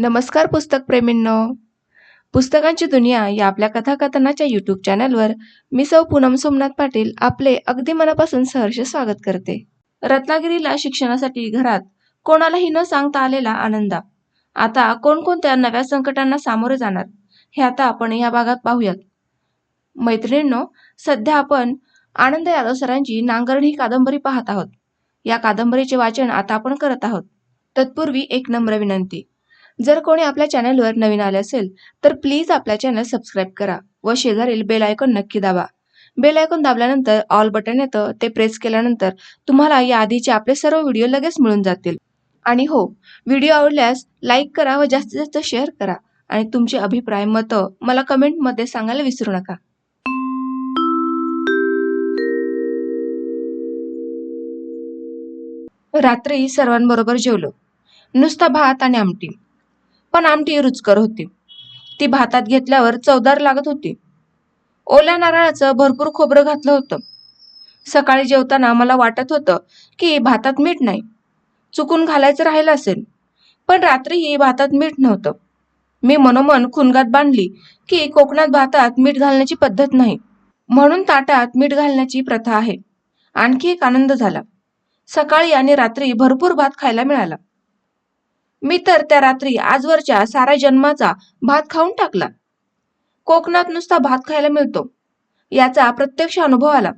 नमस्कार पुस्तक प्रेमींनो. पुस्तकांची दुनिया या आपल्या कथाकथनाच्या यूट्यूब चॅनलवर मी सौ पूनम सोमनाथ पाटील आपले अगदी मनापासून सहर्ष स्वागत करते. रत्नागिरीला शिक्षणासाठी घरात कोणालाही न सांगता आलेला आनंदा आता कोणकोणत्या नव्या संकटांना सामोरे जाणार हे आता आपण या भागात पाहूयात. मैत्रिणींनो, सध्या आपण आनंद यादव सरांची नांगरणी ही कादंबरी पाहत आहोत. या कादंबरीचे वाचन आता आपण करत आहोत. तत्पूर्वी एक नम्र विनंती, जर कोणी आपल्या चॅनलवर नवीन आले असेल तर प्लीज आपल्या चॅनल सबस्क्राईब करा व शेजारील बेल आयकॉन नक्की दाबा. बेल आयकॉन दाबल्यानंतर ऑल बटन येतं, ते प्रेस केल्यानंतर तुम्हाला या आधीचे आपले सर्व व्हिडिओ लगेच मिळून जातील. आणि हो, व्हिडिओ आवडल्यास लाईक करा व जास्तीत जास्त शेअर करा आणि तुमचे अभिप्राय मतं मला कमेंटमध्ये सांगायला विसरू नका. रात्री सर्वांबरोबर जेवलो. नुसता भात आणि आमटी, पण आमटी रुचकर होती. ती भातात घेतल्यावर चवदार लागत होती. ओल्या नारळाचं भरपूर खोबरं घातलं होतं. सकाळी जेवताना मला वाटत होतं की भातात मीठ नाही, चुकून घालायचं राहिलं असेल, पण रात्रीही भातात मीठ नव्हतं. मी मनोमन खुणगात बांधली की कोकणात भातात मीठ घालण्याची पद्धत नाही, म्हणून ताटात मीठ घालण्याची प्रथा आहे. आणखी एक आनंद झाला, सकाळी आणि रात्री भरपूर भात खायला मिळाला. मी तर त्या रात्री आजवरच्या सारा जन्माचा भात खाऊन टाकला. कोकणात नुसता भात खायला मिळतो याचा प्रत्यक्ष अनुभव आला.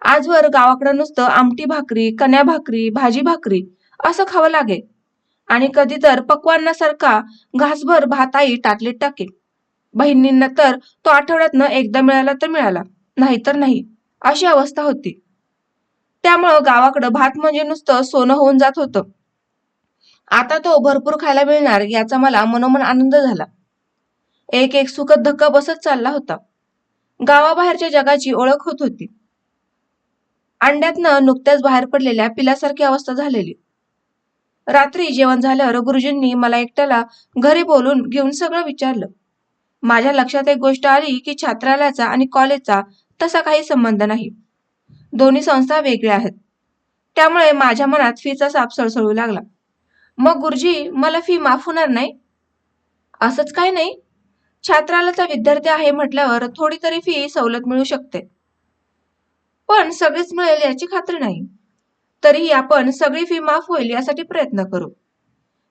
आजवर गावाकडे नुसतं आमटी भाकरी, कण्या भाकरी, भाजी भाकरी असं खावं लागे आणि कधी तर पक्वान्नासारखा घासभर भात आई टाकलीत टाके. बहिणींना तर तो आठवड्यातनं एकदा मिळाला तर मिळाला, नाहीतर नाही, अशी अवस्था होती. त्यामुळं गावाकडं भात म्हणजे नुसतं सोनं होऊन जात होतं. आता तो भरपूर खायला मिळणार याचा मला मनोमन आनंद झाला. एक एक सुखद धक्का बसत चालला होता. गावाबाहेरच्या जगाची ओळख होत होती. अंड्यातनं नुकत्याच बाहेर पडलेल्या पिलासारखी अवस्था झालेली. रात्री जेवण झाल्यावर गुरुजींनी मला एकट्याला घरी बोलून घेऊन सगळं विचारलं. माझ्या लक्षात एक गोष्ट आली की छात्रालयाचा आणि कॉलेजचा तसा काही संबंध नाही. दोन्ही संस्था वेगळ्या आहेत. त्यामुळे माझ्या मनात फीचा साप सळसळू लागला. मग गुरुजी, मला फी माफ होणार नाही? असंच काही नाही. छात्रालयाचा विद्यार्थी आहे म्हटल्यावर थोडी तरी फी सवलत मिळू शकते, पण सगळीच मिळेल याची खात्री नाही. तरीही आपण सगळी फी माफ होईल यासाठी प्रयत्न करू.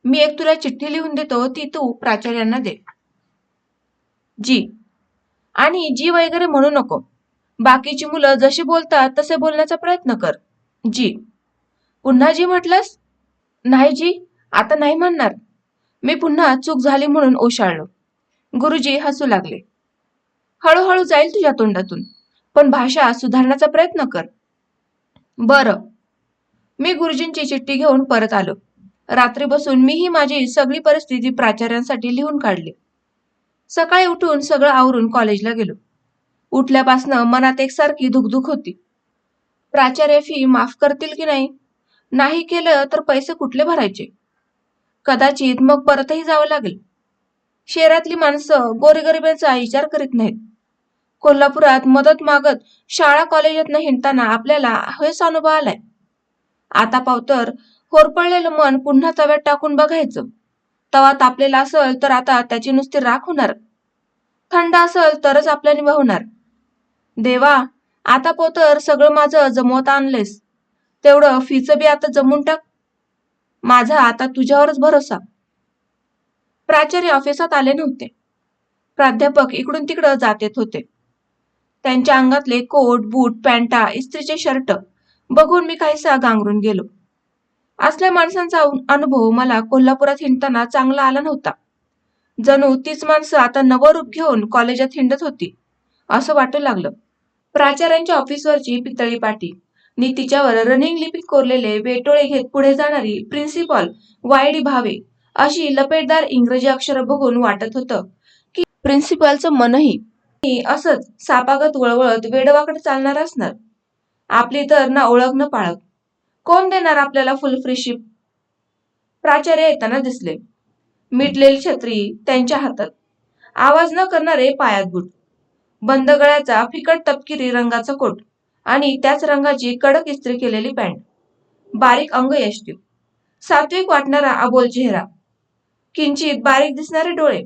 मी एक तुला चिठ्ठी लिहून देतो, ती तू प्राचार्यांना दे. जी. आणि जी वगैरे म्हणू नको. बाकीची मुलं जशी बोलतात तसे बोलण्याचा प्रयत्न कर. जी. पुन्हा जी म्हटलंस? नाही जी, आता नाही म्हणणार. मी पुन्हा चूक झाली म्हणून ओशाळलो. गुरुजी हसू लागले. हळूहळू जाईल तुझ्या तोंडातून, पण भाषा सुधारण्याचा प्रयत्न कर. बरं. मी गुरुजींची चिठ्ठी घेऊन परत आलो. रात्री बसून मीही माझी सगळी परिस्थिती प्राचार्यांसाठी लिहून काढली. सकाळी उठून सगळं आवरून कॉलेजला गेलो. उठल्यापासनं मनात एकसारखी धुकधुक होती. प्राचार्य फी माफ करतील की नाही? नाही केलं तर पैसे कुठले भरायचे? कदाचित मग परतही जावं लागेल. शहरातली माणसं गोरगरिबांचा विचार करीत नाहीत. कोल्हापुरात मदत मागत शाळा कॉलेजातनं हिंडताना आपल्याला हेच अनुभव आलाय. आता पावतर होरपळलेलं मन पुन्हा तव्यात टाकून बघायचं. तवा तापलेला असेल तर आता त्याची नुसती राख होणार, थंड असेल तरच आपल्याने वाहणार. देवा, आता पोतर सगळं माझं जमवत आणलेस, तेवढं फीचं बी आता जमून टाक. माझा आता तुझ्यावरच भरोसा. प्राचार्य ऑफिसात आले नव्हते. प्राध्यापक इकडून तिकडं जात येत होते. त्यांच्या अंगातले कोट, बूट, पॅन्टा, इस्त्रीचे शर्ट बघून मी काहीसा गांगरून गेलो. असल्या माणसांचा अनुभव मला कोल्हापुरात हिंडताना चांगला आला नव्हता. जणू तीच माणसं आता नवं रूप घेऊन कॉलेजात हिंडत होती असं वाटू लागलं. प्राचार्यांच्या ऑफिसवरची पितळी पाटी नि तिच्यावर रनिंग लिपी कोरलेले वेटोळे घेत पुढे जाणारी प्रिन्सिपॉल वाय.डी. भावे अशी लपेटदार इंग्रजी अक्षर बघून वाटत होतं की प्रिन्सिपॉलचं मनही असंच सापागत वळवळत वेडवाकडे चालणार असणार. आपली तर ना ओळख न पाळख, कोण देणार आपल्याला फुल फ्रीशिप? प्राचार्य येताना दिसले. मिटलेली छत्री त्यांच्या हातात, आवाज न करणारे पायात बूट, बंद गळ्याचा फिकट तपकिरी रंगाचा कोट आणि त्याच रंगाची कडक इस्त्री केलेली पॅन्ट, बारीक अंग यष्टी, सात्विक वाटणारा अबोल चेहरा. किंचित बारीक दिसणारे डोळे,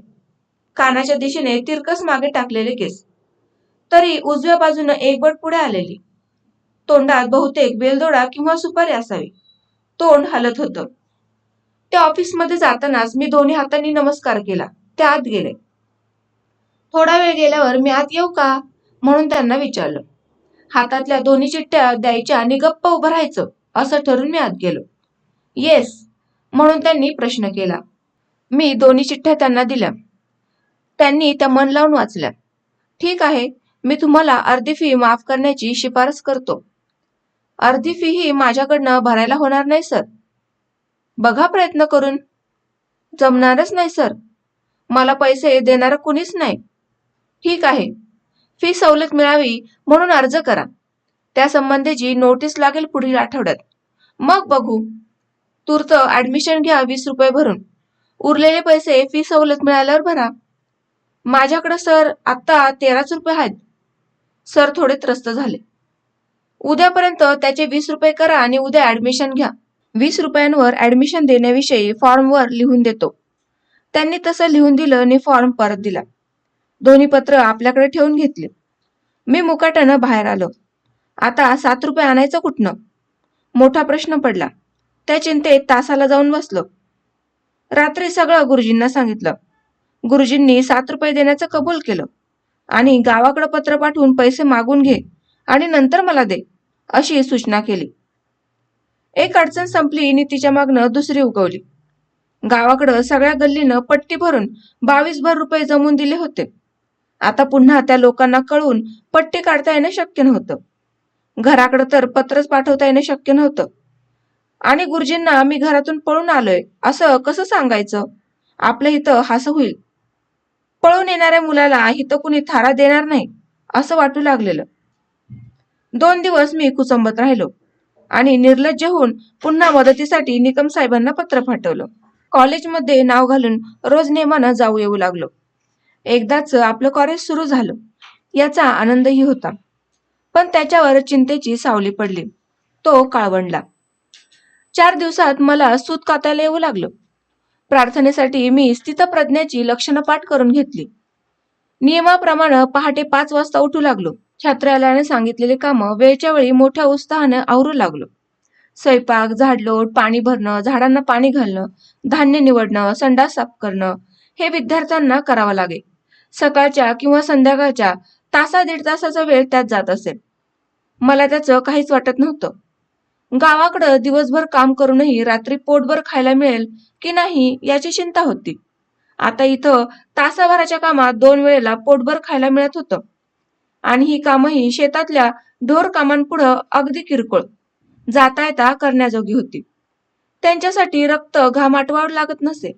कानाच्या दिशेने तिरकस मागे टाकलेले केस, तरी उजव्या बाजूने एक बोट पुढे आलेली. तोंडात बहुतेक वेलदोडा किंवा सुपारी असावी. तोंड हलत होतं. त्या ऑफिसमध्ये जातानाच मी दोन्ही हातांनी नमस्कार केला. ते आत गेले. थोडा वेळ गेल्यावर मी आत येऊ का म्हणून त्यांना विचारलं. हातातल्या दोन्ही चिठ्ठ्या द्यायच्या आणि गप्प उभं राहायचं असं ठरून मी आत गेलो. येस म्हणून त्यांनी प्रश्न केला. मी दोन्ही चिठ्ठ्या त्यांना दिल्या. त्यांनी त्या मन लावून वाचल्या. ठीक आहे, मी तुम्हाला अर्धी फी माफ करण्याची शिफारस करतो. अर्धी फी ही माझ्याकडनं भरायला होणार नाही सर. बघा प्रयत्न करून. जमणारच नाही सर. मला पैसे देणारं कुणीच नाही. ठीक आहे, फी सवलत मिळावी म्हणून अर्ज करा. त्या संबंधीची नोटीस लागेल पुढील आठवड्यात. मग बघू. तूर्त ऍडमिशन घ्या 20 रुपये भरून. उरलेले पैसे फी सवलत मिळाल्यावर भरा. माझ्याकडे सर आत्ता 13 रुपये आहेत. सर थोडे त्रस्त झाले. उद्यापर्यंत त्याचे 20 रुपये करा आणि उद्या ऍडमिशन घ्या. 20 रुपयांवर ऍडमिशन देण्याविषयी फॉर्मवर लिहून देतो. त्यांनी तसं लिहून दिलं आणि फॉर्म परत दिला. दोन्ही पत्र आपल्याकडे ठेवून घेतले. मी मुकाट्यानं बाहेर आलो. आता 7 रुपये आणायचं कुठनं? मोठा प्रश्न पडला. त्या चिंतेत तासाला जाऊन बसलो. रात्री सगळं गुरुजींना सांगितलं. गुरुजींनी 7 रुपये देण्याचं कबूल केलं आणि गावाकडे पत्र पाठवून पैसे मागून घे आणि नंतर मला दे अशी सूचना केली. एक अडचण संपली आणि तिच्या मागनं दुसरी उगवली. गावाकडं सगळ्या गल्लीनं पट्टी भरून 22 रुपये जमून दिले होते. आता पुन्हा त्या लोकांना कळून पट्टी काढता येणं शक्य नव्हतं. घराकडं तर पत्रच पाठवता येणं शक्य नव्हतं. आणि गुरुजींना मी घरातून पळून आलोय असं कसं सांगायचं? आपल्या इथं हसं होईल. पळून येणाऱ्या मुलाला इथं कुणी थारा देणार नाही असं वाटू लागलेलं. 2 दिवस मी कुचंबत राहिलो आणि निर्लज्ज होऊन पुन्हा मदतीसाठी निकम साहेबांना पत्र पाठवलं. कॉलेजमध्ये नाव घालून रोज नेमानं जाऊ येऊ लागलो. एकदाच आपलं कॉलेज सुरू झालं याचा आनंदही होता. पण त्याच्यावर चिंतेची सावली पडली. तो काळवंडला. 4 दिवसात मला सूत कातायला येऊ लागलं. प्रार्थनेसाठी मी स्थितप्रज्ञाची लक्षणं पाठ करून घेतली. नियमाप्रमाणे पहाटे 5 वाजता उठू लागलो. छात्रालयाने सांगितलेली कामं वेळच्या वेळी मोठ्या उत्साहाने आवरू लागलो. स्वयंपाक, झाडलोट, पाणी भरणं, झाडांना पाणी घालणं, धान्य निवडणं, संडास साफ करणं हे विद्यार्थ्यांना करावं लागे. सकाळच्या किंवा संध्याकाळच्या तासा 1.5 तासाचा वेळ त्यात जात असे. मला त्याचं काहीच वाटत नव्हतं. गावाकडं दिवसभर काम करूनही रात्री पोटभर खायला मिळेल की नाही याची चिंता होती. आता इथं तासाभराच्या कामात 2 वेळेला पोटभर खायला मिळत होतं. आणि ही कामही शेतातल्या ढोर कामांपुढं अगदी किरकोळ, जाता येता करण्याजोगी होती. त्यांच्यासाठी रक्त घाम आटवावं लागत नसे.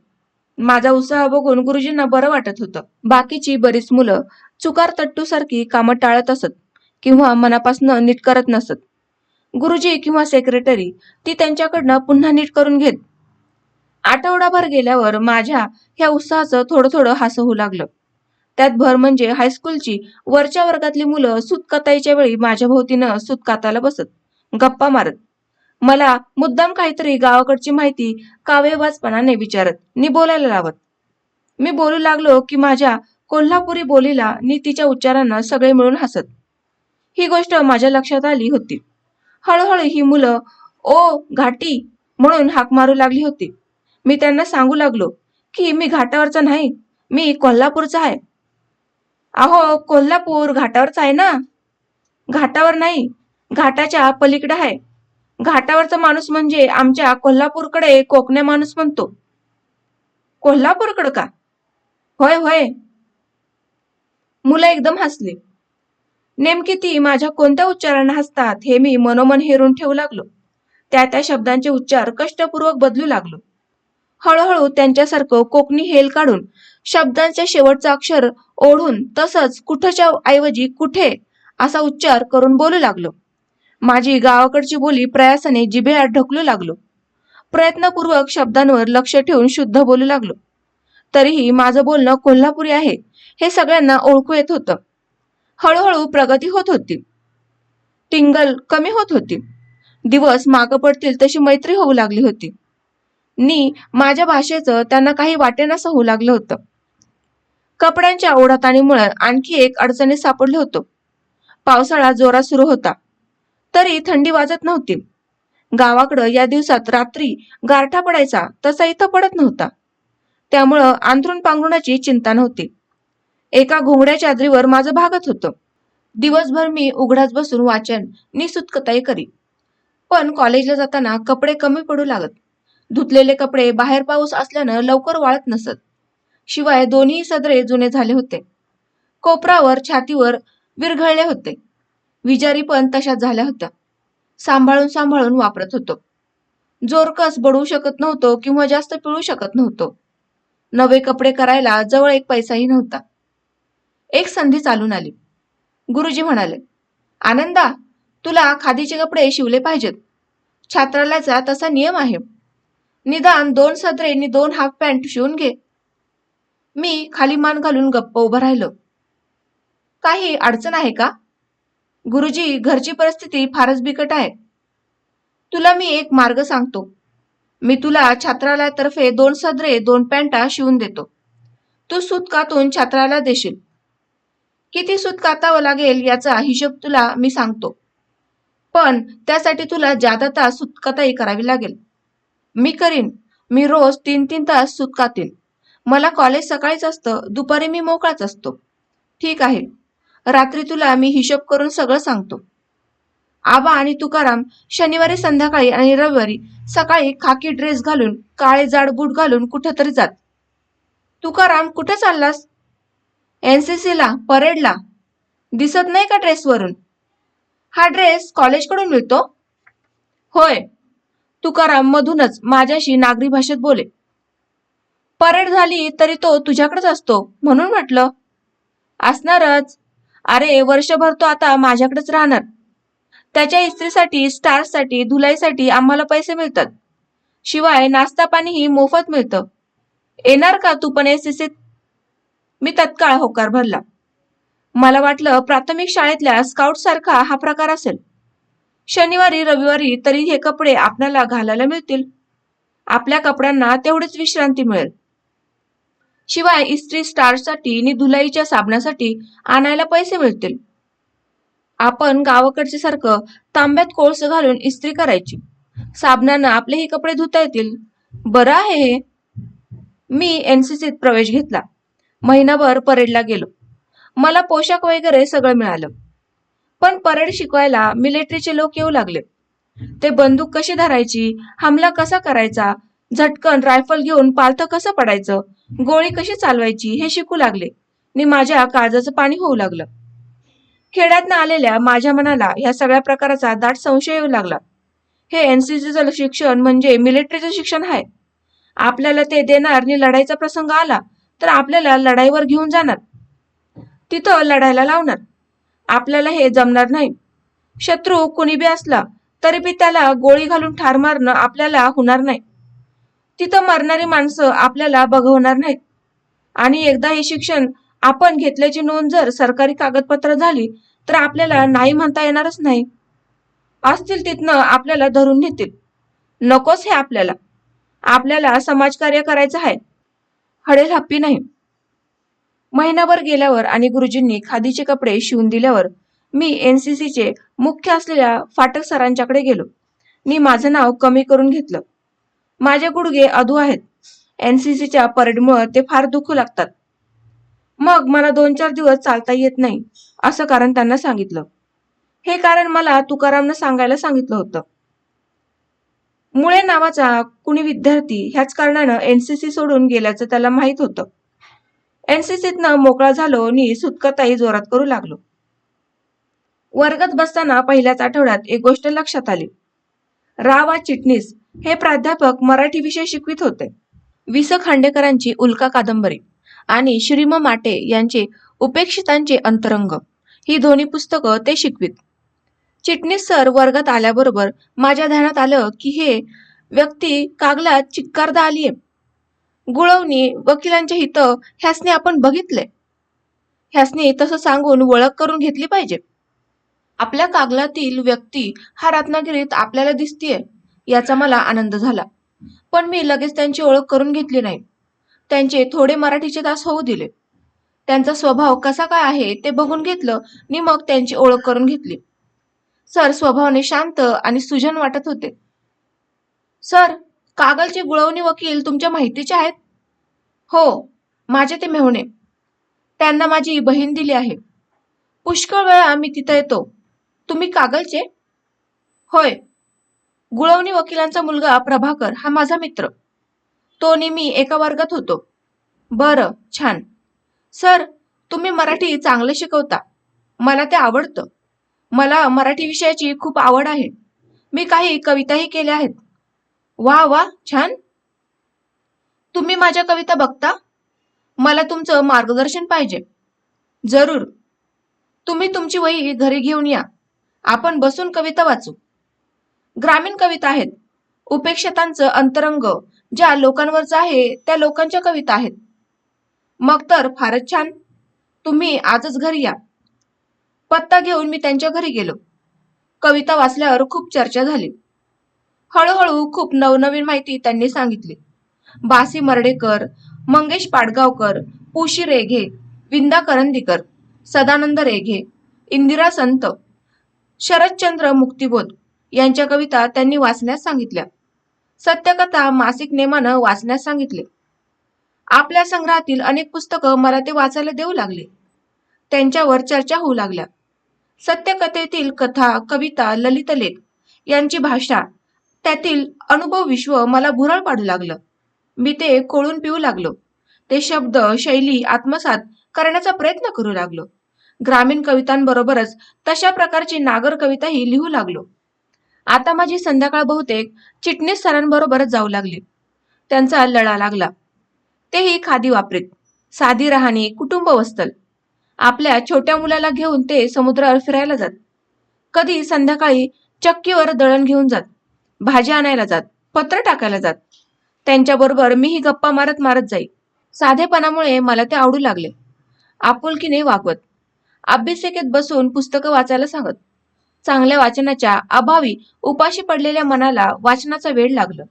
माझा उत्साह बघून गुरुजींना बरं वाटत होतं. बाकीची बरीच मुलं चुकार तट्टूसारखी कामं टाळत असत किंवा मनापासनं नीट करत नसत. गुरुजी किंवा सेक्रेटरी ती त्यांच्याकडनं पुन्हा नीट करून घेत. आठवडाभर गेल्यावर माझ्या ह्या उत्साहाचं थोडं थोडं हसं होऊ लागलं. त्यात भर म्हणजे हायस्कूलची वरच्या वर्गातली मुलं सूत कातायच्या वेळी माझ्या भोवतीनं सूत कातायला बसत, गप्पा मारत, मला मुद्दाम काहीतरी गावाकडची माहिती काव्यवाचपणाने विचारत नि बोलायला लावत. मी बोलू लागलो की माझ्या कोल्हापुरी बोलीला नि तिच्या उच्चारांना सगळे मिळून हसत. ही गोष्ट माझ्या लक्षात आली होती. हळूहळू ही मुलं ओ घाटी म्हणून हाक मारू लागली होती. मी त्यांना सांगू लागलो की मी घाटावरचा नाही, मी कोल्हापूरचा आहे. अहो कोल्हापूर घाटावरचा आहे ना? घाटावर नाही, घाटाच्या पलीकडे आहे. घाटावरचा माणूस म्हणजे आमच्या कोल्हापूरकडे कोकण्या माणूस म्हणतो. कोल्हापूरकडे का? होय होय. मुलं एकदम हसली. नेमकी ती माझ्या कोणत्या उच्चारांना हसतात हे मी मनोमन हेरून ठेवू लागलो. त्या शब्दांचे उच्चार कष्टपूर्वक बदलू लागलो. हळूहळू त्यांच्यासारखं कोकणी हेल काढून शब्दांच्या शेवटचं अक्षर ओढून तसंच कुठच्या ऐवजी कुठे असा उच्चार करून बोलू लागलो. माझी गावाकडची बोली प्रयासाने जिभेआड ढकलू लागलो. प्रयत्नपूर्वक शब्दांवर लक्ष ठेवून शुद्ध बोलू लागलो. तरीही माझं बोलणं कोल्हापुरी आहे हे सगळ्यांना ओळखू येत होतं. हळूहळू प्रगती होत होती. टिंगल कमी होत होती. दिवस मागं पडतील तशी मैत्री होऊ लागली होती. नी माझ्या भाषेचं त्यांना काही वाटेनासं होऊ लागलं होतं. कपड्यांच्या ओढाताणीमुळे आणखी एक अडचणीत सापडलो होतो. पावसाळा जोरात सुरू होता, तरी थंडी वाजत नव्हती. गावाकडं या दिवसात रात्री गारठा पडायचा तसा इथं पडत नव्हता. त्यामुळं अंथरूण पांघरुणाची चिंता नव्हती. एका घोंगड्या चादरीवर माझं भागत होतं. दिवसभर मी उघड्याच बसून वाचन नि सुतकताई करी. पण कॉलेजला जाताना कपडे कमी पडू लागत. धुतलेले कपडे बाहेर पाऊस असल्यानं लवकर वाळत नसत. शिवाय दोन्ही सदरे जुने झाले होते. कोपरावर छातीवर विरघळले होते. विजारी पण तशाच झाल्या होत्या. सांभाळून सांभाळून वापरत होतो. जोरकस बडवू शकत नव्हतो किंवा जास्त पिळू शकत नव्हतो. नवे कपडे करायला जवळ एक पैसाही नव्हता. एक संधी चालून आली. गुरुजी म्हणाले, आनंदा, तुला खादीचे कपडे शिवले पाहिजेत. छात्रालयाचा तसा नियम आहे. निदान 2 सदरे आणि 2 हाफ पॅन्ट शिवून घे. मी खाली मान घालून गप्प उभं राहिलो. काही अडचण आहे का? गुरुजी, घरची परिस्थिती फारच बिकट आहे. तुला मी एक मार्ग सांगतो. मी तुला छात्रालयातर्फे 2 सदरे 2 पॅन्टा शिवून देतो. तू सूत कातून छात्राला देशील. किती सूत कातावं लागेल याचा हिशोब तुला मी सांगतो. पण त्यासाठी तुला जादा तास सुतकताई करावी लागेल. मी करीन. मी रोज 3-3 तास सूत कातीन. मला कॉलेज सकाळीच असतं, दुपारी मी मोकळाच असतो. ठीक आहे. रात्री तुला मी हिशोब करून सगळं सांगतो. आबा आणि तुकाराम शनिवारी संध्याकाळी आणि रविवारी सकाळी खाकी ड्रेस घालून काळे जाड बूट घालून कुठेतरी जात. तुकाराम, कुठे चाललास? एनसीसीला, परेडला. दिसत नाही का ड्रेसवरून? हा ड्रेस कॉलेजकडून मिळतो? होय. तुकाराम मधूनच माझ्याशी नागरी भाषेत बोले. परेड झाली तरी तो तुझ्याकडेच असतो म्हणून म्हटलं. असणारच. अरे, वर्षभर तो आता माझ्याकडेच राहणार. त्याच्या इस्त्रीसाठी, स्टार्चसाठी, धुलाईसाठी आम्हाला पैसे मिळतात. शिवाय नाश्ता पाणीही मोफत मिळतं. येणार का तू पण एससीसीत? मी तत्काळ होकार भरला. मला वाटलं प्राथमिक शाळेतल्या स्काउट सारखा हा प्रकार असेल. शनिवारी रविवारी तरी हे कपडे आपल्याला घालायला मिळतील. आपल्या कपड्यांना तेवढीच विश्रांती मिळेल. शिवाय इस्त्री स्टार्चसाठी आणि धुलाईच्या साबणासाठी आणायला पैसे मिळतील. आपण गावाकडचे सारखं तांब्यात कोळसं घालून इस्त्री करायची. साबणानं आपलेही कपडे धुता येतील. बरं आहे हे. मी एनसीसीत प्रवेश घेतला. महिनाभर परेडला गेलो. मला पोशाख वगैरे सगळं मिळालं. पण परेड शिकवायला मिलिटरीचे लोक येऊ लागले. ते बंदूक कशी धरायची, हमला कसा करायचा, झटकन रायफल घेऊन पालथं कसं पडायचं, गोळी कशी चालवायची हे शिकू लागले आणि माझ्या काळजाचं पाणी होऊ लागलं. खेड्यातनं आलेल्या माझ्या मनाला ह्या सगळ्या प्रकाराचा दाट संशय येऊ लागला. हे एनसीसीचं शिक्षण म्हणजे मिलिटरीचं शिक्षण आहे. आपल्याला ते देणार आणि लढाईचा प्रसंग आला तर आपल्याला लढाईवर घेऊन जाणार, तिथं लढायला लावणार. आपल्याला हे जमणार नाही. शत्रू कुणी बी असला तरी बी त्याला गोळी घालून ठार मारणं आपल्याला होणार नाही. तिथं मरणारी माणसं आपल्याला बघवणार नाहीत. आणि एकदा हे शिक्षण आपण घेतल्याची नोंद जर सरकारी कागदपत्र झाली तर आपल्याला नाही म्हणता येणारच नाही. असतील तिथनं आपल्याला धरून नेतील. नकोच हे आपल्याला. आपल्याला समाजकार्य करायचं आहे, हडेल हप्पी नाही. महिनाभर गेल्यावर आणि गुरुजींनी खादीचे कपडे शिवून दिल्यावर मी एनसीसीचे मुख्य असलेल्या फाटक सरांच्याकडे गेलो. मी माझं नाव कमी करून घेतलं. माझे गुडघे अधू आहेत. एनसीसीच्या परेडमुळे ते फार दुखू लागतात. मग मला 2-4 दिवस चालता येत नाही असं कारण त्यांना सांगितलं. हे कारण मला तुकारामनं सांगायला सांगितलं होतं. मुळे नावाचा कुणी विद्यार्थी ह्याच कारणानं एनसीसी सोडून गेल्याचं त्याला माहित होतं. एनसीसीतनं मोकळा झालो आणि सुतकताई जोरात करू लागलो. वर्गात बसताना पहिल्याच आठवड्यात एक गोष्ट लक्षात आली. रा. चिटणीस हे प्राध्यापक मराठी विषय शिकवित होते. वि. स. खांडेकरांची उल्का कादंबरी आणि श्री म. माटे यांचे उपेक्षितांचे अंतरंग ही दोन्ही पुस्तकं ते शिकवित. चिटणीस सर वर्गात आल्याबरोबर माझ्या ध्यानात आलं की हे व्यक्ती कागलात चिक्कारदा आलीये. गुळवणी वकिलांच्या हित ह्यासने आपण बघितले. ह्यासने तसं सांगून ओळख करून घेतली पाहिजे. आपल्या कागलातील व्यक्ती हा रत्नागिरीत आपल्याला दिसतीये याचा मला आनंद झाला. पण मी लगेच त्यांची ओळख करून घेतली नाही. त्यांचे थोडे मराठीचे तास होऊ दिले. त्यांचा स्वभाव कसा काय आहे ते बघून घेतलं आणि मग त्यांची ओळख करून घेतली. सर स्वभावाने शांत आणि सुजन वाटत होते. सर, कागलचे गुळवणी वकील तुमच्या माहितीचे आहेत? हो, माझे ते मेहुणे. त्यांना माझी बहीण दिली आहे. पुष्कळ वेळा मी तिथं येतो. तुम्ही कागलचे? होय. गुळवणी वकिलांचा मुलगा प्रभाकर हा माझा मित्र. तो आणि मी एका वर्गात होतो. बरं, छान. सर, तुम्ही मराठी चांगलं शिकवता. मला ते आवडतं. मला मराठी विषयाची खूप आवड आहे. मी काही कविताही केल्या आहेत. वा वा, छान. तुम्ही माझ्या कविता बघता? मला तुमचं मार्गदर्शन पाहिजे. जरूर. तुम्ही तुमची वही घरी घेऊन या. आपण बसून कविता वाचू. ग्रामीण कविता आहेत. उपेक्षितांचं अंतरंग ज्या लोकांवरचं आहे त्या लोकांच्या कविता आहेत. मग तर फारच छान. तुम्ही आजच घरी या. पत्ता घेऊन मी त्यांच्या घरी गेलो. कविता वाचल्यावर खूप चर्चा झाली. हळूहळू खूप नवनवीन माहिती त्यांनी सांगितली. बासी मर्डेकर, मंगेश पाडगावकर, पुशी रेघे, विंदा करंदीकर, सदानंद रेघे, इंदिरा संत, शरदचंद्र मुक्तिबोध यांच्या कविता त्यांनी वाचण्यास सांगितल्या. सत्यकथा मासिक नेमानं वाचण्यास सांगितले. आपल्या संग्रहातील अनेक पुस्तकं मला ते वाचायला देऊ लागले. त्यांच्यावर चर्चा होऊ लागल्या. सत्यकथेतील कथा, कविता, ललितलेख यांची भाषा, त्यातील अनुभव विश्व मला भुरळ पाडू लागलं. मी ते कोळून पिऊ लागलो. ते शब्द, शैली आत्मसात करण्याचा प्रयत्न करू लागलो. ग्रामीण कवितांबरोबरच तशा प्रकारची नागर कविताही लिहू लागलो. आता माझी संध्याकाळ बहुतेक चिटणीस सरांबरोबरच जाऊ लागली. त्यांचा लळा लागला. तेही खादी वापरीत. साधी राहणी, कुटुंब वस्तल. आपल्या छोट्या मुलाला घेऊन ते समुद्रावर फिरायला जात. कधी संध्याकाळी चक्कीवर दळण घेऊन जात. भाज्या आणायला जात. पत्र टाकायला जात. त्यांच्याबरोबर मीही गप्पा मारत मारत जाई. साधेपणामुळे मला ते आवडू लागले. आपुलकीने वागवत. अभ्यासिकेत बसून पुस्तकं वाचायला सांगत. चांगल्या वाचनाच्या अभावी उपाशी पडलेल्या मनाला वाचनाचा वेड लागलं.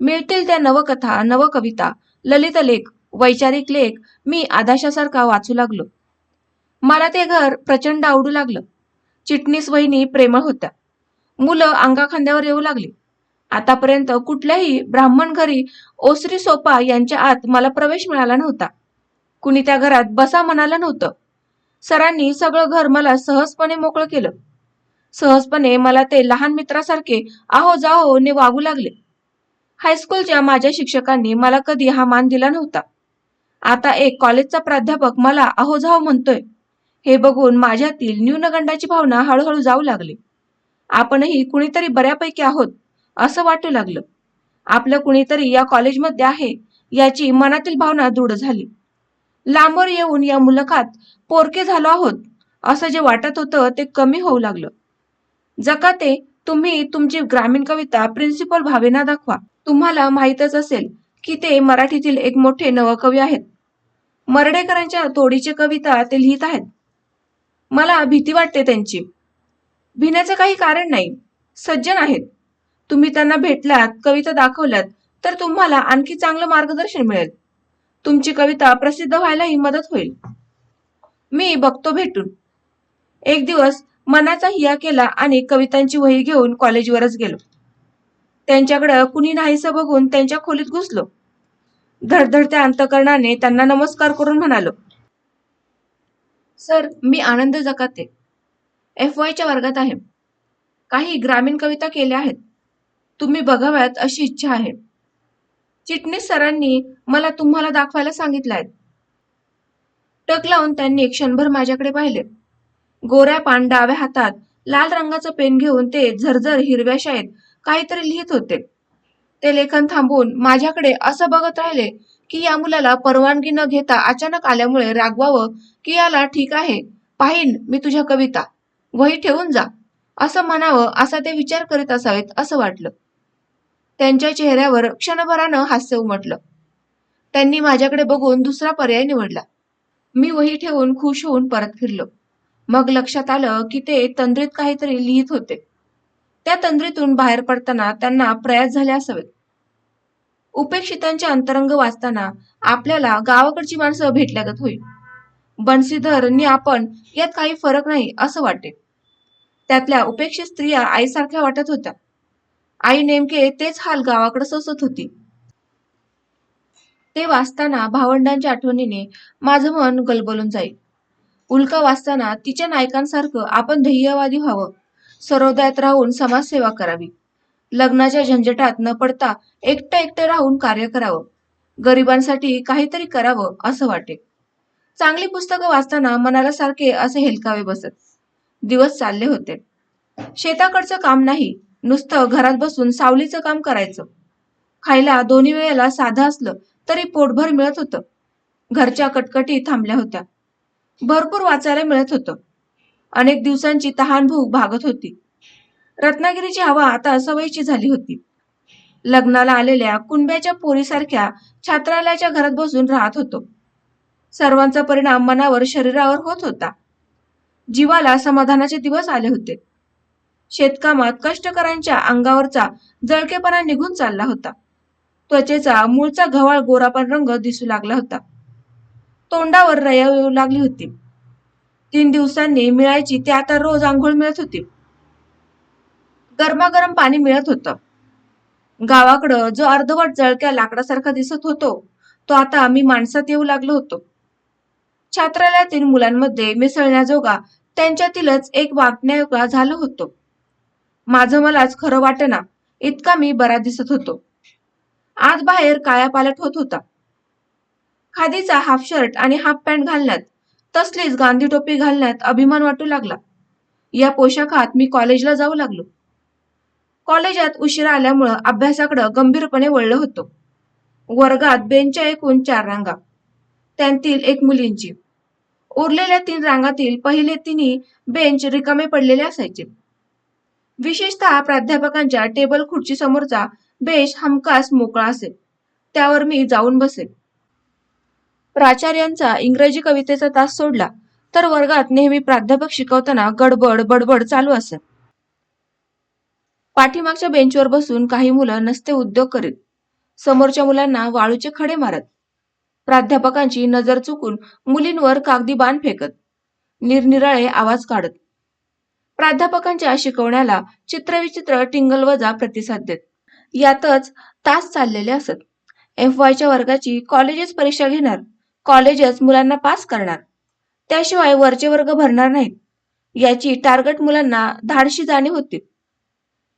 मिळतील त्या नवकथा, नवकविता, ललितलेख, वैचारिक लेख मी आदाशासारखा वाचू लागलो. मला ते घर प्रचंड आवडू लागलं. चिटणीस वहिनी प्रेमळ होत्या. मुलं अंगाखांद्यावर येऊ लागली. आतापर्यंत कुठल्याही ब्राह्मण घरी ओसरी सोपा यांच्या आत मला प्रवेश मिळाला नव्हता. कुणी त्या घरात बसा म्हणालं नव्हतं. सरांनी सगळं घर मला सहजपणे मोकळं केलं. सहजपणे मला ते लहान मित्रासारखे आहो जाहो ने वागू लागले. हायस्कूलच्या माझ्या शिक्षकांनी मला कधी हा मान दिला नव्हता. आता एक कॉलेजचा प्राध्यापक मला आहो जाहो म्हणतोय. हे बघून माझ्यातील न्यूनगंडाची भावना हळूहळू जाऊ लागली. आपणही कुणीतरी बऱ्यापैकी आहोत असं वाटू लागलं. आपलं कुणीतरी या कॉलेजमध्ये आहे याची मनातील भावना दृढ झाली. लांबवर येऊन या मुलखात पोरके झालो आहोत असं जे वाटत होतं ते कमी होऊ लागलं. जकाते, तुम्ही तुमची ग्रामीण कविता प्रिन्सिपल भावेना दाखवा. तुम्हाला माहीतच असेल की ते मराठीतील एक मोठे नवकवी आहेत. मर्डेकरांच्या तोडीची कविता ते लिहित आहेत. मला भीती वाटते त्यांची. भिण्याचं काही कारण नाही. सज्जन आहेत. तुम्ही त्यांना भेटलात, कविता दाखवल्यात तर तुम्हाला आणखी चांगलं मार्गदर्शन मिळेल. तुमची कविता प्रसिद्ध व्हायलाही मदत होईल. मी बघतो भेटून. एक दिवस मनाचा हिया केला आणि कवितांची वही घेऊन कॉलेजवरच गेलो. त्यांच्याकडे कुणी नाहीसं बघून त्यांच्या खोलीत घुसलो. धडधडत्या अंतकरणाने त्यांना नमस्कार करून म्हणालो, सर, मी आनंद जकाते, FYच्या वर्गात आहे. काही ग्रामीण कविता केल्या आहेत. तुम्ही बघाव्यात अशी इच्छा आहे. चिटणीस सरांनी मला तुम्हाला दाखवायला सांगितलं आहे. टक लावून त्यांनी क्षणभर माझ्याकडे पाहिले. गोऱ्या पान डाव्या हातात लाल रंगाचं पेन घेऊन ते झरझर हिरव्या शाईत काहीतरी लिहित होते. ते लेखन थांबवून माझ्याकडे असं बघत राहिले की या मुलाला परवानगी न घेता अचानक आल्यामुळे रागवावं की याला ठीक आहे, पाहीन मी तुझ्या कविता, वही ठेवून जा असं म्हणावं असा ते विचार करीत असावेत असं वाटलं. त्यांच्या चेहऱ्यावर क्षणभरानं हास्य उमटलं. त्यांनी माझ्याकडे बघून दुसरा पर्याय निवडला. मी वही ठेवून खुश होऊन परत फिरलो. मग लक्षात आलं की ते तंद्रीत काहीतरी लिहित होते. त्या तंद्रीतून बाहेर पडताना त्यांना प्रयास झाले असावेत. उपेक्षितांचे अंतरंग वाचताना आपल्याला गावाकडची माणसं भेटल्यागत होईल. बन्सीधर आणि आपण यात काही फरक नाही असं वाटे. त्यातल्या उपेक्षित स्त्रिया आईसारख्या वाटत होत्या. आई नेमके तेच हाल गावाकडे सोसत होती. ते वाचताना भावंडांच्या आठवणीने माझं मन गलबलून जाईल. उल्का वाचताना तिच्या नायकांसारखं आपण ध्येयवादी व्हावं, सर्वोदयात राहून समाजसेवा करावी, लग्नाच्या झंझटात न पडता एकटं एकटं राहून कार्य करावं, गरिबांसाठी काहीतरी करावं असं वाटे. चांगली पुस्तकं वाचताना मनाला सारखे असे हेलकावे बसत. दिवस चालले होते. शेताकडचं काम नाही, नुसतं घरात बसून सावलीचं काम करायचं. खायला दोन्ही वेळेला साधं असलं तरी पोटभर मिळत होतं. घरच्या कटकटी थांबल्या होत्या. भरपूर वाचायला मिळत होतं. अनेक दिवसांची तहानभूक भागत होती. रत्नागिरीची हवा आता सवयीची झाली होती. लग्नाला आलेल्या कुणब्याच्या पोरीसारख्या छात्रालयाच्या घरात बसून राहत होतो. सर्वांचा परिणाम मनावर शरीरावर होत होता. जीवाला समाधानाचे दिवस आले होते. शेतकामात कष्टकऱ्यांच्या अंगावरचा जळकेपणा निघून चालला होता. त्वचेचा मूळचा गव्हाळ गोरापान रंग दिसू लागला होता. तोंडावर रया येऊ लागली होती. 3 दिवसांनी मिळायची ते आता रोज आंघोळ मिळत होती. गरमागरम पाणी मिळत होतं. गावाकडं जो अर्धवट जळक्या लाकडासारखा दिसत होतो तो आता मी माणसात येऊ लागलो होतो. छात्रालयातील मुलांमध्ये मिसळण्याजोगा त्यांच्यातीलच एक वागण्यायोगा झालो होतो. माझं मलाच खरं वाटेना इतका मी बरा दिसत होतो. आत बाहेर कायापालट होत होता. खादीचा हाफ शर्ट आणि हाफ पॅन्ट घालण्यात, तसलीच गांधी टोपी घालण्यात अभिमान वाटू लागला. या पोशाखात मी कॉलेजला जाऊ लागलो. कॉलेजात उशिरा आल्यामुळं अभ्यासाकडे गंभीरपणे वळलो होतो. वर्गात बेंचच्या एकूण 4 रांगा, त्यांतील एक मुलींची. उरलेल्या 3 रांगातील पहिले तिन्ही बेंच रिकामे पडलेले असायचे. विशेषतः प्राध्यापकांच्या टेबल खुर्ची समोरचा बेंच हमखास मोकळा असे. त्यावर मी जाऊन बसे. प्राचार्यांचा इंग्रजी कवितेचा तास सोडला तर वर्गात नेहमी प्राध्यापक शिकवताना गडबड बडबड चालू असे. पाठीमागच्या बेंचवर बसून काही मुलं नसते उद्योग करीत, समोरच्या मुलांना वाळूचे खडे मारत, प्राध्यापकांची नजर चुकून मुलींवर कागदी बाण फेकत, निरनिराळे आवाज काढत. प्राध्यापकांच्या शिकवण्याला चित्रविचित्र टिंगलवजा प्रतिसाद देत. यातच तास चाललेले असत. FYच्या वर्गाची कॉलेजच परीक्षा घेणार, कॉलेजच मुलांना पास करणार, त्याशिवाय वरचे वर्ग भरणार नाहीत याची टार्गेट मुलांना धाडशी जाणीव होती.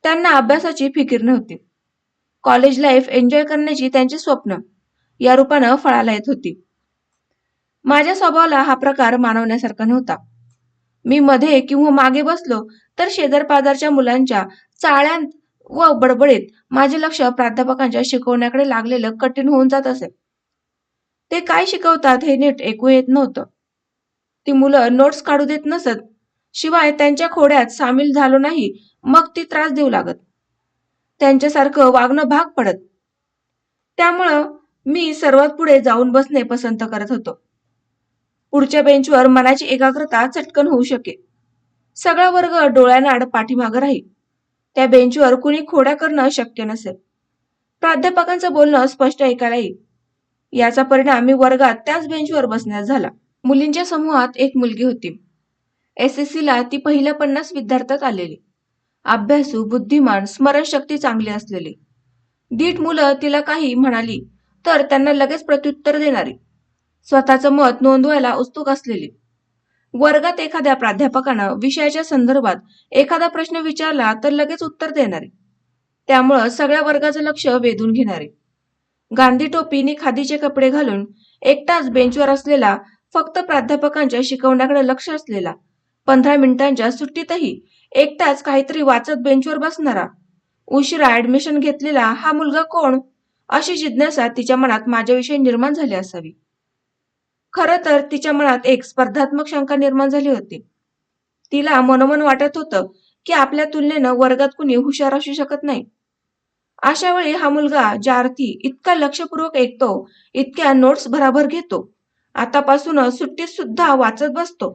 त्यांना अभ्यासाची फिकीर नव्हती. कॉलेज लाईफ एन्जॉय करण्याची त्यांची स्वप्न या रूपानं फळाला येत होती. माझ्या स्वभावाला हा प्रकार मानवण्यासारखा नव्हता. मी मध्ये किंवा मागे बसलो तर शेजारपाजारच्या मुलांच्या चाळ्यांत व बडबडीत माझे लक्ष प्राध्यापकांच्या शिकवण्याकडे लागलेलं कठीण होऊन जात असे. ते काय शिकवतात हे नीट ऐकू येत नव्हतं. ती मुलं नोट्स काढू देत नसत, शिवाय त्यांच्या खोड्यात सामील झालो नाही मग ती त्रास देऊ लागत. त्यांच्यासारखं वागणं भाग पडत. त्यामुळं मी सर्वात पुढे जाऊन बसणे पसंत करत होतो. पुढच्या बेंचवर मनाची एकाग्रता चटकन होऊ शके. सगळा वर्ग डोळ्यानाड पाठीमागं राहील. त्या बेंचवर कुणी खोड्या करणं शक्य नसेल. प्राध्यापकांचं बोलणं स्पष्ट ऐकायला येईल. याचा परिणाम मी वर्गात त्याच बेंचवर बसण्यास झाला. मुलींच्या समूहात एक मुलगी होती. SSCला ती पहिल्या 50 विद्यार्थ्यात आलेली. अभ्यासू, बुद्धिमान, स्मरणशक्ती चांगली असलेली. धीट मुलं तिला काही म्हणाली तर त्यांना लगेच प्रत्युत्तर देणारी, स्वतःचं मत नोंदवायला उत्सुक असलेली. वर्गात एखाद्या प्राध्यापकानं विषयाच्या संदर्भात एखादा प्रश्न विचारला तर लगेच उत्तर देणारी, त्यामुळं सगळ्या वर्गाचं लक्ष वेधून घेणारी. गांधी टोपीनी खादीचे कपडे घालून एकटाच बेंचवर असलेला, फक्त प्राध्यापकांच्या शिकवण्याकडे लक्ष असलेला, 15 मिनिटांच्या सुट्टीतही एकटाच काहीतरी वाचत बेंचवर बसणारा, उशिरा ऍडमिशन घेतलेला हा मुलगा कोण अशी जिज्ञासा तिच्या मनात माझ्याविषयी निर्माण झाली असावी. खरं तर तिच्या मनात एक स्पर्धात्मक शंका निर्माण झाली होती. तिला मनोमन वाटत होतं की आपल्या तुलनेनं वर्गात कुणी हुशार असू शकत नाही. अशा वेळी हा मुलगा ज्या अर्थी इतका लक्षपूर्वक ऐकतो, इतक्या नोट्स भराभर घेतो, आतापासूनच सुट्टीत सुद्धा वाचत बसतो,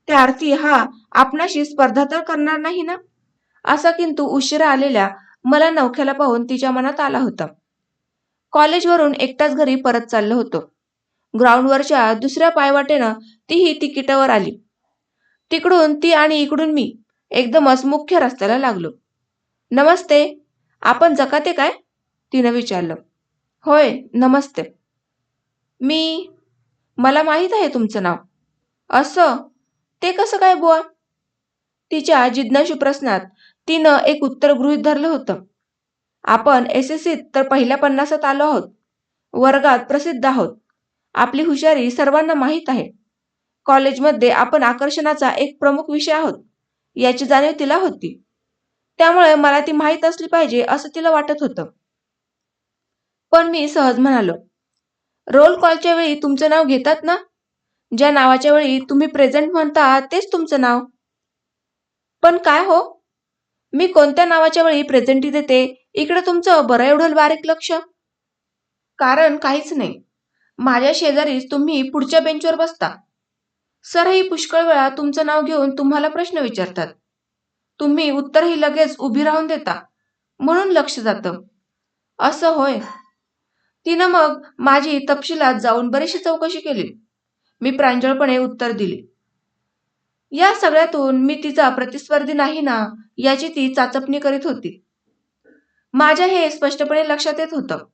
त्या अर्थी हा आपणाशी स्पर्धा तर करणार नाही ना, असा किंतु उशिरा आलेल्या मला नवख्याला पाहून तिच्या मनात आला होता. कॉलेजवरून एकटाच घरी परत चाललो होतो. ग्राउंडवरच्या दुसऱ्या पायवाटेनं तीही तिकिटावर आली. तिकडून ती आणि इकडून मी एकदमच मुख्य रस्त्याला लागलो. नमस्ते, आपण जकाते काय? तिनं विचारलं. होय, नमस्ते. मी मला माहीत आहे तुमचं नाव. असं, ते कसं काय बुवा? तिच्या जिज्ञासू प्रश्नात तिनं एक उत्तर गृहीत धरलं होतं. आपण SSCत तर पहिल्या 50त आलो आहोत. वर्गात प्रसिद्ध आहोत. आपली हुशारी सर्वांना माहीत आहे. कॉलेजमध्ये आपण आकर्षणाचा एक प्रमुख विषय आहोत याची जाणीव तिला होती. त्यामुळे मला ती माहीत असली पाहिजे असं तिला वाटत होतं. पण मी सहज म्हणालो, रोल कॉलच्या वेळी तुमचं नाव घेतात ना? ज्या नावाच्या वेळी तुम्ही प्रेझेंट म्हणता तेच तुमचं नाव. पण काय हो? मी कोणत्या नावाच्या वेळी प्रेझेंटी देते इकडे तुमचं बरं एवढं बारीक लक्ष? कारण काहीच नाही. माझ्या शेजारीच तुम्ही पुढच्या बेंचवर बसता. सरही पुष्कळ वेळा तुमचं नाव घेऊन तुम्हाला प्रश्न विचारतात. तुम्ही उत्तरही लगेच उभी राहून देता. म्हणून लक्ष जातं. असं होय. तिनं मग माझी तपशिलात जाऊन बरीचशी चौकशी केली. मी प्रांजळपणे उत्तर दिले. या सगळ्यातून मी तिचा प्रतिस्पर्धी नाही ना याची ती चाचपणी करीत होती. माझ्या हे स्पष्टपणे लक्षात येत होतं.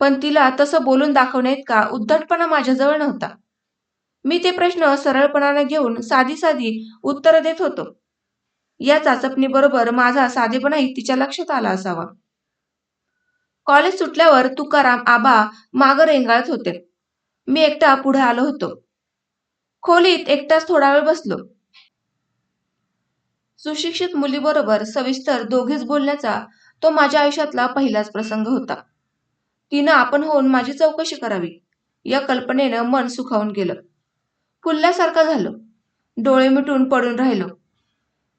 पण तिला तसं बोलून दाखवण्याइतका उद्धटपणा माझ्याजवळ नव्हता. मी ते प्रश्न सरळपणाने घेऊन साधी साधी उत्तरं देत होतो. या चाचपणीबरोबर माझा साधेपणाही तिच्या लक्षात आला असावा. कॉलेज सुटल्यावर तुकाराम आबा मागं रेंगाळत होते. मी एकटा पुढे आलो होतो. खोलीत एकटाच थोडा वेळ बसलो. सुशिक्षित मुलीबरोबर सविस्तर दोघेच बोलण्याचा तो माझ्या आयुष्यातला पहिलाच प्रसंग होता. तिनं आपण होऊन माझी चौकशी करावी या कल्पनेनं मन सुखावून गेलं. फुलल्यासारखं झालं. डोळे मिटून पडून राहिलो.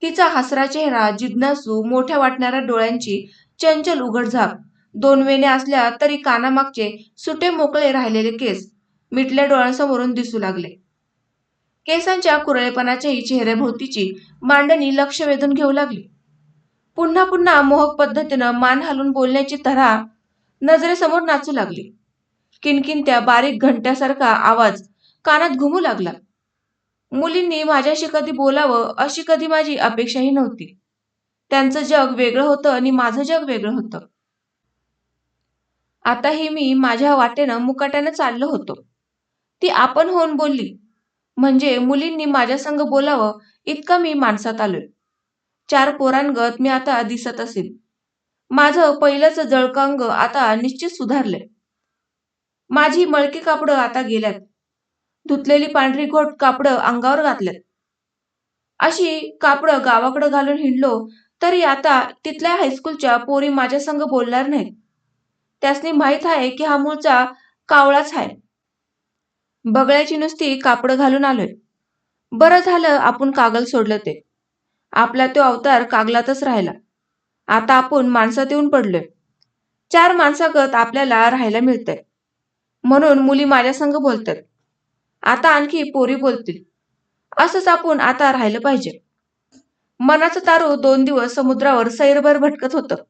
तिचा हसरा चेहरा, जिज्ञासू मोठ्या वाटणाऱ्या डोळ्यांची चंचल उघडझाप, 2 वेण्या असल्या तरी कानामागचे सुटे मोकळे राहिलेले केस मिटल्या डोळ्यांसमोरून दिसू लागले. केसांच्या कुरळेपणाच्याही चेहऱ्याभोवतीची मांडणी लक्ष वेधून घेऊ लागली. पुन्हा पुन्हा मोहक पद्धतीनं मान हलवून बोलण्याची तऱ्हा नजरेसमोर नाचू लागली. किणकिणत्या बारीक घंट्यासारखा आवाज कानात घुमू लागला. मुलींनी माझ्याशी कधी बोलावं अशी कधी माझी अपेक्षाही नव्हती. त्यांचं जग वेगळं होतं आणि माझं जग वेगळं होतं. आताही मी माझ्या वाटेनं मुकाट्यानं चाललो होतो. ती आपण होऊन बोलली. म्हणजे मुलींनी माझ्या संग बोलावं इतका मी माणसात आलोय. 4 पोरांगत मी आता दिसत असेल. माझं पहिलंच जळकं अंग आता निश्चित सुधारलंय. माझी मळकी कापडं आता गेल्यात. धुतलेली पांढरी घोट कापडं अंगावर घातल्यात. अशी कापडं गावाकडं घालून हिंडलो तरी आता तिथल्या हायस्कूलच्या पोरी माझ्या संग बोलणार नाहीत. त्यासनी माहीत आहे की हा मूळचा कावळाच आहे. बगळ्याची नुसती कापडं घालून आलोय. बरं झालं आपण कागल सोडलं ते. आपला तो अवतार कागलातच राहिला. आता आपण माणसात येऊन पडलोय. 4 माणसागत आपल्याला राहायला मिळतंय. म्हणून मुली माझ्या संग बोलतात. आता आणखी पोरी बोलतील. असंच आपण आता राहिलं पाहिजे. मनाचं तारू 2 दिवस समुद्रावर सैरभर भटकत होतं.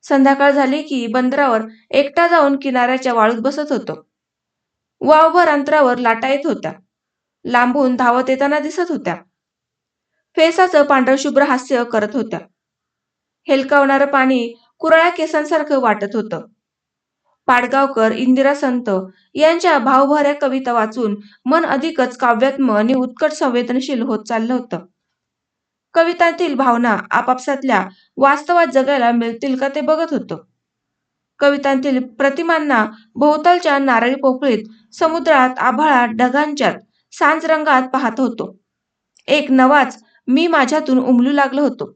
संध्याकाळ झाली की बंदरावर एकटा जाऊन किनाऱ्याच्या वाळूत बसत होतो. वावभर अंतरावर लाटा येत होत्या. लांबून धावत येताना दिसत होत्या. फेसाचं पांढरशुभ्र हास्य करत होत्या. हेलकावणारं पाणी कुरळ्या केसांसारखं वाटत होतं. पाडगावकर, इंदिरा संत यांच्या भावभऱ्या कविता वाचून मन अधिकच काव्यात्म आणि उत्कट संवेदनशील होत चाललं होतं. कवितांतील भावना आपापसातल्या वास्तवात जगायला मिळतील का ते बघत होतो. कवितांतील प्रतिमांना भोवतालच्या नारळी पोकळीत, समुद्रात, आभाळात, ढगांच्यात, सांज रंगात पाहत होतो. एक नवाच मी माझ्यातून उमलू लागलो होतो.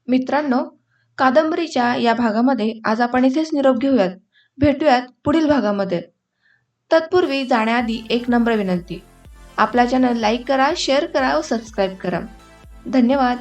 मित्रांनो, कादंबरीच्या या भागामध्ये आज आपण इथेच निरोप घेऊयात. भेटूयात पुढील भागामध्ये. तत्पूर्वी जाण्याआधी एक नम्र विनंती. आपला चॅनल लाईक करा, शेअर करा व सबस्क्राईब करा. धन्यवाद.